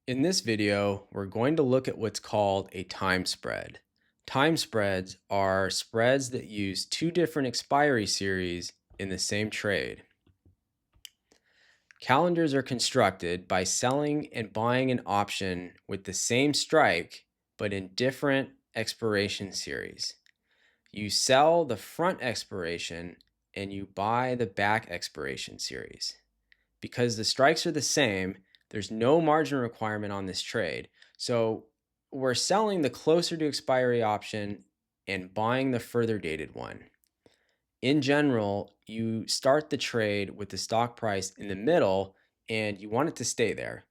In this video, we're going to look at what's called a time spread. Time spreads are spreads that use two different expiry series in the same trade. Calendars are constructed by selling and buying an option with the same strike but in different expiration series. You sell the front expiration and you buy the back expiration series. Because the strikes are the same, there's no margin requirement on this trade. So we're selling the closer to expiry option and buying the further dated one. In general, you start the trade with the stock price in the middle and you want it to stay there.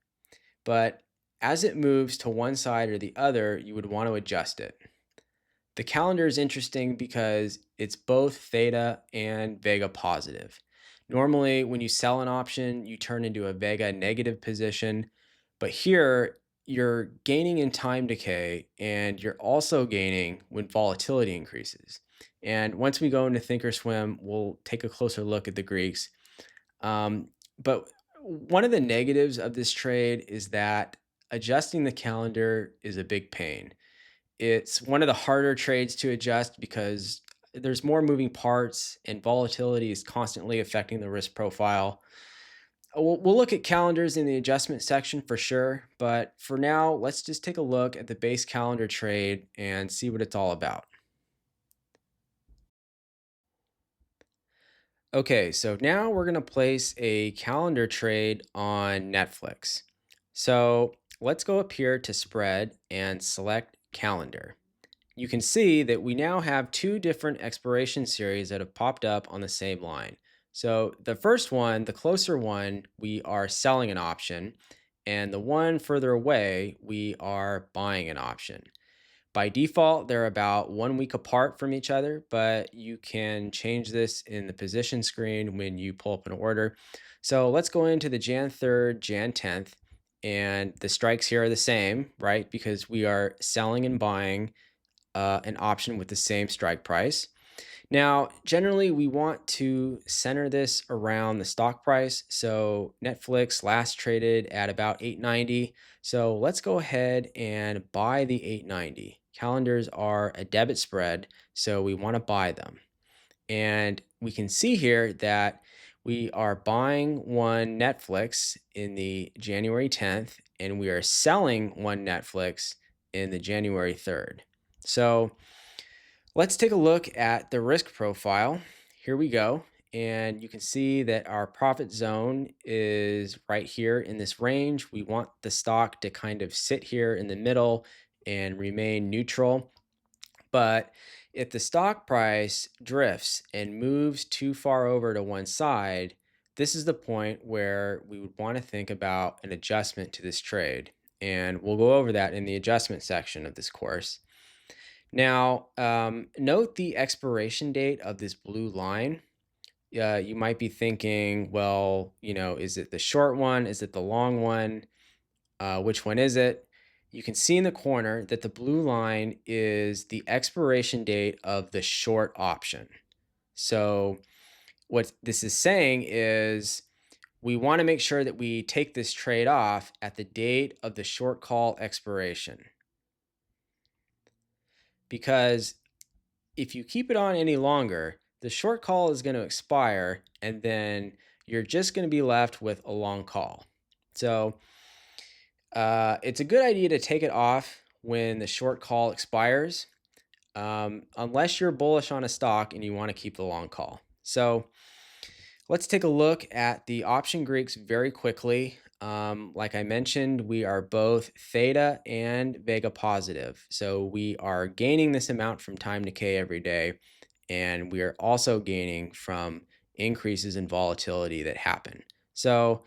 But as it moves to one side or the other, you would want to adjust it. The calendar is interesting because it's both theta and vega positive. Normally, when you sell an option, you turn into a vega negative position, but here you're gaining in time decay and you're also gaining when volatility increases. And once we go into Thinkorswim, we'll take a closer look at the Greeks. But one of the negatives of this trade is that adjusting the calendar is a big pain. It's one of the harder trades to adjust because there's more moving parts and volatility is constantly affecting the risk profile. We'll look at calendars in the adjustment section for sure, but for now, let's just take a look at the base calendar trade and see what it's all about. Okay, so now we're going to place a calendar trade on Netflix. So let's go up here to spread and select calendar. You can see that we now have two different expiration series that have popped up on the same line. So the first one, the closer one, we are selling an option, and the one further away, we are buying an option. By default, they're about 1 week apart from each other, but you can change this in the position screen when you pull up an order. So let's go into the Jan 3rd, Jan 10th, and the strikes here are the same, right? Because we are selling and buying an option with the same strike price. Now, generally, we want to center this around the stock price. So Netflix last traded at about 890. So let's go ahead and buy the 890. Calendars are a debit spread, so we want to buy them. And we can see here that we are buying one Netflix in the January 10th, and we are selling one Netflix in the January 3rd. So let's take a look at the risk profile. Here we go. And you can see that our profit zone is right here in this range. We want the stock to kind of sit here in the middle and remain neutral. But if the stock price drifts and moves too far over to one side, this is the point where we would want to think about an adjustment to this trade. And we'll go over that in the adjustment section of this course. Now, note the expiration date of this blue line. You might be thinking, well, is it the short one? Is it the long one? Which one is it? You can see in the corner that the blue line is the expiration date of the short option. So, what this is saying is we want to make sure that we take this trade off at the date of the short call expiration. Because if you keep it on any longer, the short call is going to expire and then you're just going to be left with a long call. So it's a good idea to take it off when the short call expires, unless you're bullish on a stock and you want to keep the long call. So let's take a look at the option Greeks very quickly. Like I mentioned, we are both theta and vega positive. So we are gaining this amount from time decay every day, and we are also gaining from increases in volatility that happen. So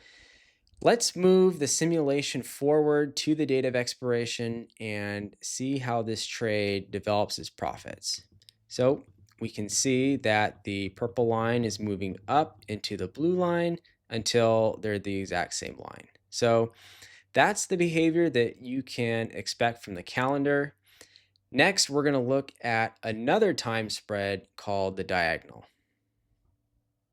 let's move the simulation forward to the date of expiration and see how this trade develops its profits. So we can see that the purple line is moving up into the blue line until they're the exact same line. So that's the behavior that you can expect from the calendar. Next, we're going to look at another time spread called the diagonal.